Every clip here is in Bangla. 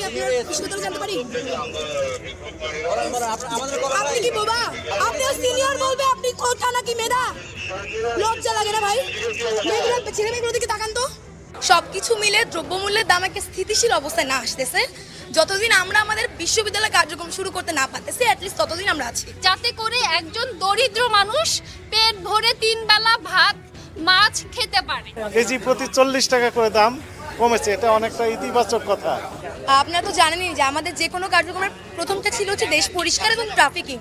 আমি আপনার বিশ্ববিদ্যালয়ে জানতে পারি? আপনি কি বোবা? আপনি সিনিয়র বলবে আপনি কোথা নাকি মেধা? লজ্জা লাগে না ভাই? ছেলে মেয়েগুলোর দিকে তাকান তো। সবকিছু মিলে দ্রব্যমূল্যের দাম একটা স্থিতিশীল অবস্থায় না আসতেছে, যতদিন আমরা আমাদের বিশ্ববিদ্যালয় কার্যক্রম শুরু করতে না পারতেছি, অ্যাটলিস্ট ততদিন আমরা আছি। যাতে করে একজন দরিদ্র মানুষ পেট ভরে 3 বেলা ভাত মাছ খেতে পারে। কেজি প্রতি 40 টাকা করে দাম কমেছে, এটা অনেকটা ইতিবাচক কথা। আপনারা তো জানেনই যে আমাদের যে কোনো কার্যক্রমের প্রথমটা ছিল হচ্ছে দেশ পরিষ্কার এবং ট্রাফিকিং।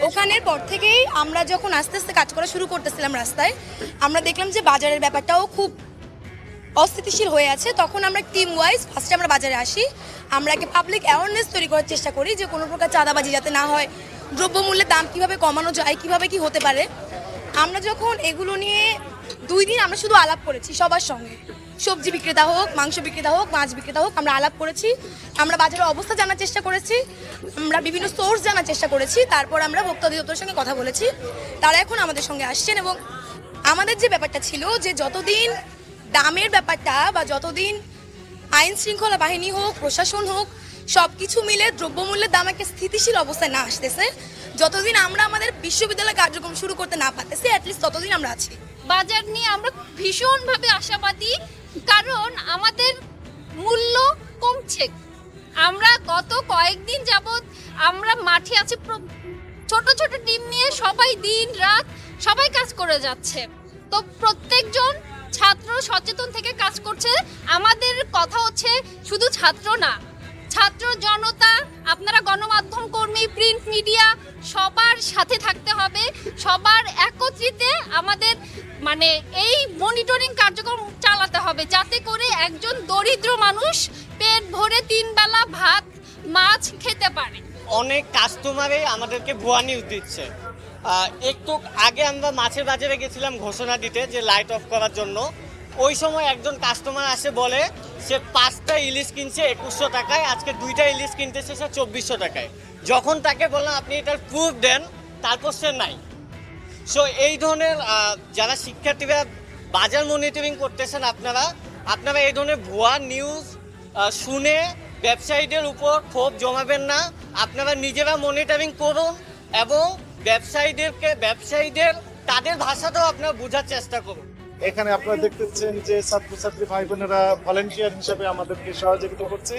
ওখানের পর থেকেই আমরা যখন আস্তে আস্তে কাজ করা শুরু করতেছিলাম রাস্তায়, আমরা দেখলাম যে বাজারের ব্যাপারটাও খুব অস্থিতিশীল হয়ে আছে। তখন আমরা টিম ওয়াইজ ফার্স্টে আমরা বাজারে আসি, আমরা একটা পাবলিক অ্যাওয়ারনেস তৈরি করার চেষ্টা করি যে কোনো প্রকার চাঁদাবাজি যাতে না হয়, দ্রব্যমূল্যের দাম কীভাবে কমানো যায়, কীভাবে কি হতে পারে। আমরা যখন এগুলো নিয়ে 2 দিন আমরা শুধু আলাপ করেছি সবার সঙ্গে, সবজি বিক্রেতা হোক, মাংস বিক্রেতা হোক, মাছ বিক্রেতা হোক, আমরা আলাপ করেছি, আমরা বাজারের অবস্থা জানার চেষ্টা করেছি, আমরা বিভিন্ন সোর্স জানার চেষ্টা করেছি, তারপর আমরা ভোক্তা অধিদপ্তরের সঙ্গে কথা বলেছি। তারা এখন আমাদের সঙ্গে আসছেন এবং আমাদের যে ব্যাপারটা ছিল যে যতদিন দামের ব্যাপারটা বা যতদিন আইন শৃঙ্খলা বাহিনী হোক, প্রশাসন হোক, সব কিছু মিলে দ্রব্যমূল্যের দাম একটা স্থিতিশীল অবস্থায় না আসতেছে, যতদিন আমরা আমাদের বিশ্ববিদ্যালয় কার্যক্রম শুরু করতে না পারতেছি, অ্যাটলিস্ট ততদিন আমরা আছি। বাজার নিয়ে আমরা ভীষণভাবে আশাবাদী, কারণ আমাদের মূল্য কমছে। আমরা গত কয়েকদিন যাবৎ আমরা মাঠে আছি, ছোট ছোট টিম নিয়ে সবাই দিন রাত সবাই কাজ করে যাচ্ছে। তো প্রত্যেকজন ছাত্র সচেতন থেকে কাজ করছে। আমাদের কথা হচ্ছে শুধু ছাত্র না, ছাত্র জনতা, আপনারা গণমাধ্যম কর্মী, প্রিন্ট মিডিয়া, সবার সাথে থাকতে হবে, সবার একত্রিত আমাদের মানে এই মনিটরিং কার্যক্রম চালাতে হবে, যাতে করে একজন দরিদ্র মানুষ পেট ভরে 3 বেলা ভাত মাছ খেতে পারে। অনেক কাস্টমারই আমাদেরকে ভুয়া নিউজ দিচ্ছে। একটু আগে আমরা মাছের বাজারে গেছিলাম ঘোষণা দিতে যে লাইট অফ করার জন্য। ওই সময় একজন কাস্টমার আসে বলে সে 5টা ইলিশ কিনছে 2100 টাকায়, আজকে 2টা ইলিশ কিনতেছে সে 2400 টাকায়। যখন তাকে বললাম আপনি এটার প্রুফ দেন, তারপর সে নাই। সো এই ধরনের যারা শিক্ষার্থীরা বাজার মনিটরিং করতেছেন, আপনারা এই ধরনের ভুয়া নিউজ শুনে ব্যবসায়ীদের উপর ক্ষোভ জমাবেন না। আপনারা নিজেরা মনিটরিং করুন এবং ব্যবসায়ীদের তাদের ভাষাটাও আপনারা বোঝার চেষ্টা করুন। এখানে আপনারা দেখতেছেন যে ছাত্রছাত্রী ভাই বোনেরা ভলেন্টিয়ার হিসেবে আমাদেরকে সহযোগিতা করছে।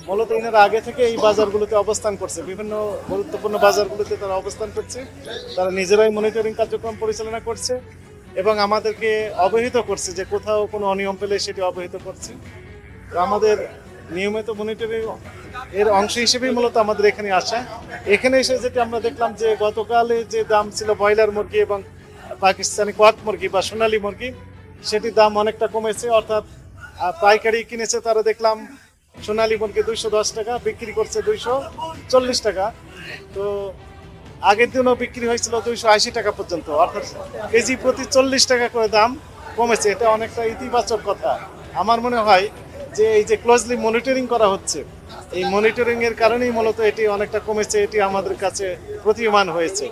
মূলত এনারা আগে থেকে এই বাজারগুলোতে অবস্থান করছে, বিভিন্ন গুরুত্বপূর্ণ বাজারগুলোতে তারা অবস্থান করছে, তারা নিজেরাই মনিটরিং কার্যক্রম পরিচালনা করছে এবং আমাদেরকে অবহিত করছে যে কোথাও কোনো অনিয়ম পেলে সেটি অবহিত করছে। তো আমাদের নিয়মিত মনিটরিং এর অংশ হিসেবেই মূলত আমাদের এখানে আসা। এখানে এসে যেটা আমরা দেখলাম যে গতকালে যে দাম ছিল ব্রয়লার মুরগি এবং পাকিস্তানি কোয়াক মুরগি বা সোনালী মুরগি, সেটির দাম অনেকটা কমেছে। অর্থাৎ পাইকারি কিনেছে তারা দেখলাম সোনালী মুরগি 210 টাকা, বিক্রি করছে 240 টাকা। তো আগের দিনও বিক্রি হয়েছিল 280 টাকা পর্যন্ত, অর্থাৎ কেজি প্রতি 40 টাকা করে দাম কমেছে, এটা অনেকটা ইতিবাচক কথা। আমার মনে হয় যে এই যে ক্লোজলি মনিটরিং করা হচ্ছে, এই মনিটরিং এর কারণেই মূলত এটি অনেকটা কমেছে, এটি আমাদের কাছে প্রতীয়মান হয়েছে।